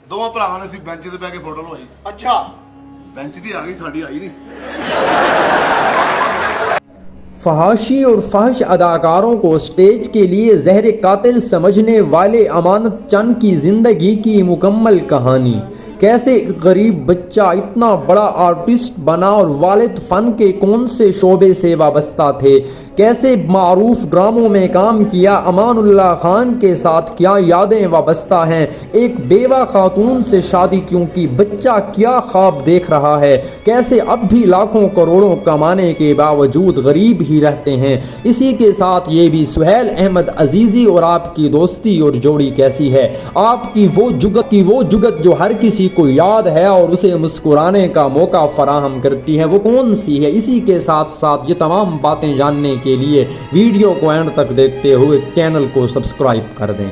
ਦੋਵਾਂ ਭਰਾਵਾਂ ਨੇ ਅਸੀਂ ਬੈਂਚ ਤੇ ਬਹਿ ਕੇ ਫੋਟੋ ਲਵਾਈ। ਅੱਛਾ, ਬੈਂਚ ਦੀ ਆ ਗਈ, ਸਾਡੀ ਆਈ नहीं। फहाशी और फहश अदाकारों को स्टेज के लिए जहर कातिल समझने वाले अमानत चंद की ज़िंदगी की मुकम्मल कहानी। कैसे एक गरीब बच्चा इतना बड़ा आर्टिस्ट बना और वालिद फ़न के कौन से शोबे से वाबस्ता थे, कैसे मारूफ ड्रामों में काम किया, अमानुल्लाह खान के साथ क्या यादें वाबस्ता हैं, एक बेवा खातून से शादी क्यों की, बच्चा क्या ख्वाब देख रहा है, कैसे अब भी लाखों करोड़ों कमाने के बावजूद गरीब ही रहते हैं। इसी के साथ ये भी सुहेल अहमद अजीज़ी और आपकी दोस्ती और जोड़ी कैसी है, आपकी वो जुगत जो हर किसी को याद है और उसे मुस्कुराने का मौका फराहम करती है, वो कौन सी है। इसी के साथ साथ ये तमाम बातें जानने के लिए वीडियो को एंड तक देखते हुए चैनल को सब्सक्राइब कर दें।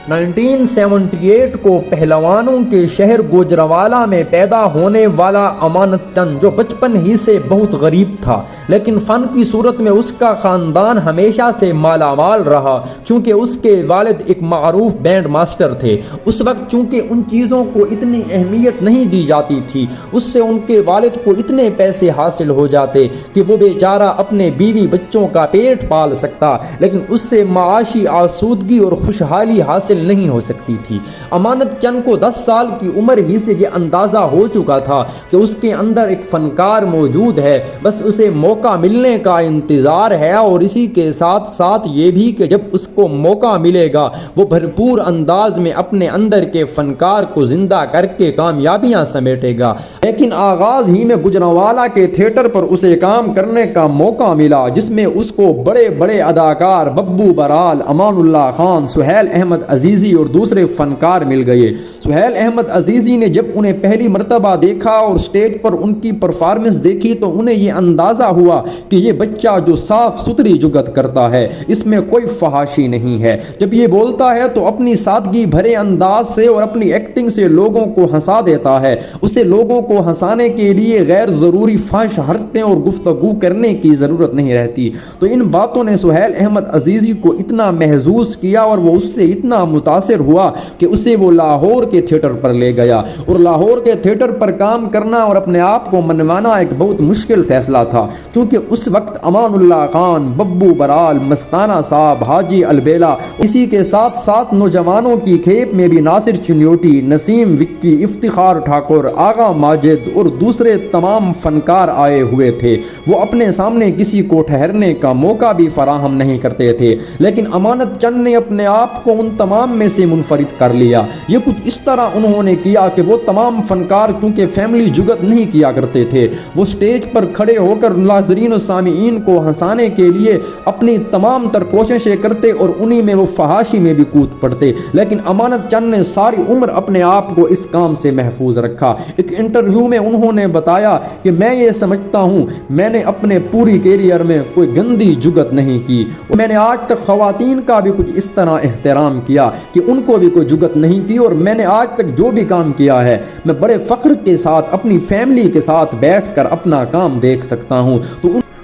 1978 को पहलवानों के शहर गुजरावाला में पैदा होने वाला अमानत चंद, जो बचपन ही से बहुत गरीब था, लेकिन फ़न की सूरत में उसका ख़ानदान हमेशा से मालामाल रहा, क्योंकि उसके वालिद एक मारूफ बैंड मास्टर थे। उस वक्त चूँकि उन चीज़ों को इतनी अहमियत नहीं दी जाती थी, उससे उनके वालिद को इतने पैसे हासिल हो जाते कि वो बेचारा अपने बीवी बच्चों का पेट पाल सकता, लेकिन उससे माशी आसूदगी और खुशहाली हासिल नहीं हो सकती थी। अमानत चंद को 10 साल की उम्र ही से ये अंदाज़ा हो चुका था कि उसके अंदर एक फ़नकार मौजूद है, बस उसे मौका मिलने का इंतज़ार है, और इसी के साथ साथ ये भी कि जब उसको मौका मिलेगा वो भरपूर अंदाज में अपने अंदर के फ़नकार को ज़िंदा करके कामयाबियाँ समेटेगा। लेकिन आगाज़ ही में गुजरावाला के थिएटर पर उसे काम करने का मौका मिला, जिसमें उसको बड़े बड़े अदाकार बब्बू बराल, अमानुल्लाह खान, सुहेल अहमद अजीज़ी और दूसरे फ़नकार मिल गए। सुहेल अहमद अजीज़ी ने जब उन्हें पहली मर्तबा देखा और स्टेज पर उनकी परफॉर्मेंस देखी तो उन्हें ये अंदाज़ा हुआ कि ये बच्चा जो साफ़ सुथरी जुगत करता है, इसमें कोई फहाशी नहीं है। जब ये बोलता है तो अपनी सादगी भरे अंदाज से और अपनी एक्टिंग से लोगों को हंसा देता है। उसे लोगों को हंसाने के लिए गैर ज़रूरी फहश हरकतें और गुफ्तगू करने की ज़रूरत नहीं रहती। तो इन बातों ने सुहेल अहमद अजीज़ी को इतना महसूस किया और वो उससे इतना मुतासिर हुआ कि उसे वो लाहौर के थिएटर पर ले गया। और लाहौर के थिएटर पर काम करना और अपने आप को मनवाना एक बहुत मुश्किल फैसला था, क्योंकि उस वक्त अमानुल्लाह खान, बब्बू बराल, मस्ताना साहब, हाजी अलबेला, इसी के साथ साथ नौजवानों की खेप में भी नासिर चिन्योटी, नसीम विक्की, इफ्तिखार ठाकुर, आगा माजिद और दूसरे तमाम फनकार आए हुए थे। वो अपने सामने किसी को ठहरने का मौका भी फराहम नहीं करते थे, लेकिन अमानत चंद ने अपने आप को उन तमाम में से मुनफरिद कर लिया। ये कुछ इस तरह उन्होंने किया कि वो तमाम फनकार चूँकि फैमिली जुगत नहीं किया करते थे, वो स्टेज पर खड़े होकर नाज़रीन और सामीईन को हंसाने के लिए अपनी तमाम तर कोशिशें करते और उन्हीं में वो फहाशी में भी कूद पड़ते। लेकिन अमानत चंद ने सारी उम्र अपने आप को इस काम से महफूज रखा। एक इंटरव्यू में उन्होंने बताया कि मैं ये समझता हूँ मैंने अपने पूरी कैरियर में कोई गंदी जुगत नहीं की, मैंने आज तक ख़वातीन का भी कुछ इस तरह एहतराम किया कि उनको भी कोई जुगत नहीं की, और मैंने आज तक जो भी काम किया है मैं बड़े फ़ख्र के साथ अपनी फैमिली के साथ बैठकर अपना काम देख सकता हूँ।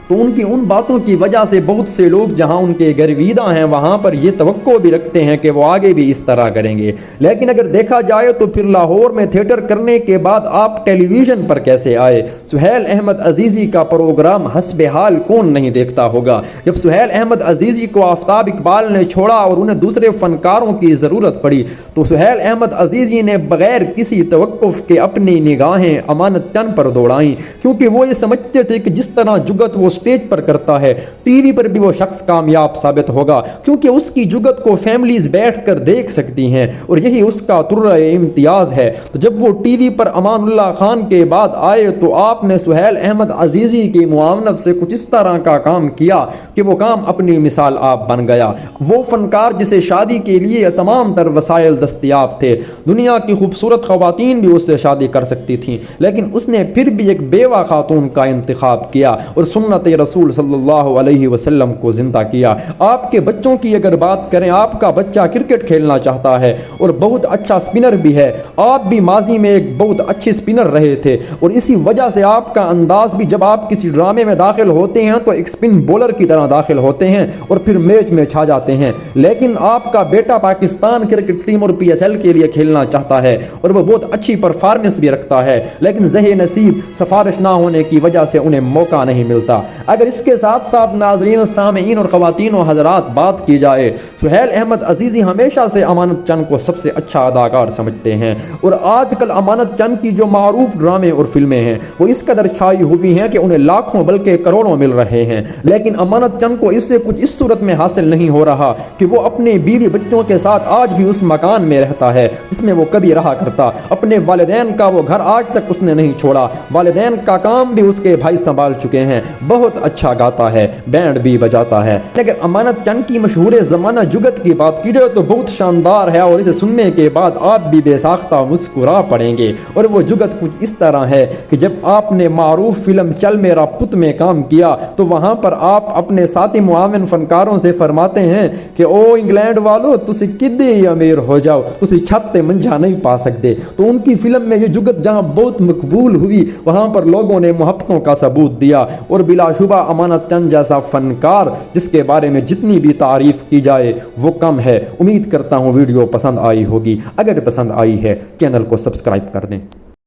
तो उनकी उन बातों की वजह से बहुत से लोग जहां उनके गर्विदा हैं वहां पर ये तवक्को भी रखते हैं कि वो आगे भी इस तरह करेंगे। लेकिन अगर देखा जाए तो फिर लाहौर में थिएटर करने के बाद आप टेलीविज़न पर कैसे आए। सुहेल अहमद अजीज़ी का प्रोग्राम हस्बे हाल कौन नहीं देखता होगा। जब सुहेल अहमद अजीज़ी को आफ्ताब इकबाल ने छोड़ा और उन्हें दूसरे फ़नकारों की ज़रूरत पड़ी तो सुहेल अहमद अजीज़ी ने बग़ैर किसी तवक्कुफ़ के अपनी निगाहें अमानत चंद पर दौड़ाईं, क्योंकि वो ये समझते थे कि जिस तरह जुगत वो स्टेज पर करता है टीवी पर भी वो शख्स कामयाब साबित होगा, क्योंकि उसकी जुगत को फैमिलीज बैठकर देख सकती हैं और यही उसका तुर्रे इम्तियाज है। तो जब वो टीवी पर अमानुल्लाह खान के बाद आए तो आपने सुहेल अहमद अजीज़ी की मुआवनत से कुछ इस तरह का काम किया कि वो काम अपनी मिसाल आप बन गया। वो फनकार जिसे शादी के लिए तमाम तर वसाइल दस्तयाब थे, दुनिया की खूबसूरत ख़वातीन भी उससे शादी कर सकती थीं, लेकिन उसने फिर भी एक बेवा खातून का इंतखाब किया और सुन्नत سنت رسول صلی اللہ علیہ وسلم کو زندہ کیا۔ آپ کے بچوں کی اگر بات کریں، آپ کا بچہ کرکٹ کھیلنا چاہتا ہے اور بہت اچھا سپنر بھی ہے، آپ بھی ماضی میں ایک بہت اچھے سپنر رہے تھے اور اسی وجہ سے آپ کا انداز بھی جب آپ کسی ڈرامے میں داخل ہوتے ہیں تو ایک سپن بولر کی طرح داخل ہوتے ہیں اور پھر میچ میں چھا جاتے ہیں۔ لیکن آپ کا بیٹا پاکستان کرکٹ ٹیم اور پی ایس ایل کے لیے کھیلنا چاہتا ہے اور وہ بہت اچھی پرفارمنس بھی رکھتا ہے، لیکن ذہِ نصیب سفارش نہ ہونے کی وجہ سے انہیں موقع نہیں ملتا۔ اگر اس کے ساتھ ساتھ ناظرین، سامعین اور خواتین و حضرات بات کی جائے، سہیل احمد عزیزی ہمیشہ سے امانت چند کو سب سے اچھا اداکار سمجھتے ہیں اور آج کل امانت چند کی جو معروف ڈرامے اور فلمیں ہیں وہ اس قدر چھائی ہوئی ہیں کہ انہیں لاکھوں بلکہ کروڑوں مل رہے ہیں، لیکن امانت چند کو اس سے کچھ اس صورت میں حاصل نہیں ہو رہا کہ وہ اپنے بیوی بچوں کے ساتھ آج بھی اس مکان میں رہتا ہے جس میں وہ کبھی رہا کرتا۔ اپنے والدین کا وہ گھر آج تک اس نے نہیں چھوڑا، والدین کا کام بھی اس کے بھائی سنبھال چکے ہیں، بہت اچھا گاتا ہے، بینڈ بھی بجاتا ہے۔ اگر امانت چند کی مشہور زمانہ جگت کی بات کی جائے تو بہت شاندار ہے اور اسے سننے کے بعد آپ بھی بے ساختہ مسکرا پڑیں گے، اور وہ جگت کچھ اس طرح ہے کہ جب آپ نے معروف فلم چل میرا پت میں کام کیا تو وہاں پر آپ اپنے ساتھی معاون فنکاروں سے فرماتے ہیں کہ او انگلینڈ والو تسی کدے امیر ہو جاؤ، تسی چھت تے منجھا نہیں پا سکتے۔ تو ان کی فلم میں یہ جگت جہاں بہت مقبول ہوئی وہاں پر لوگوں نے محبتوں کا ثبوت دیا، اور بلا شبہ امانت چند جیسا فنکار جس کے بارے میں جتنی بھی تعریف کی جائے وہ کم ہے۔ امید کرتا ہوں ویڈیو پسند آئی ہوگی، اگر پسند آئی ہے چینل کو سبسکرائب کر دیں۔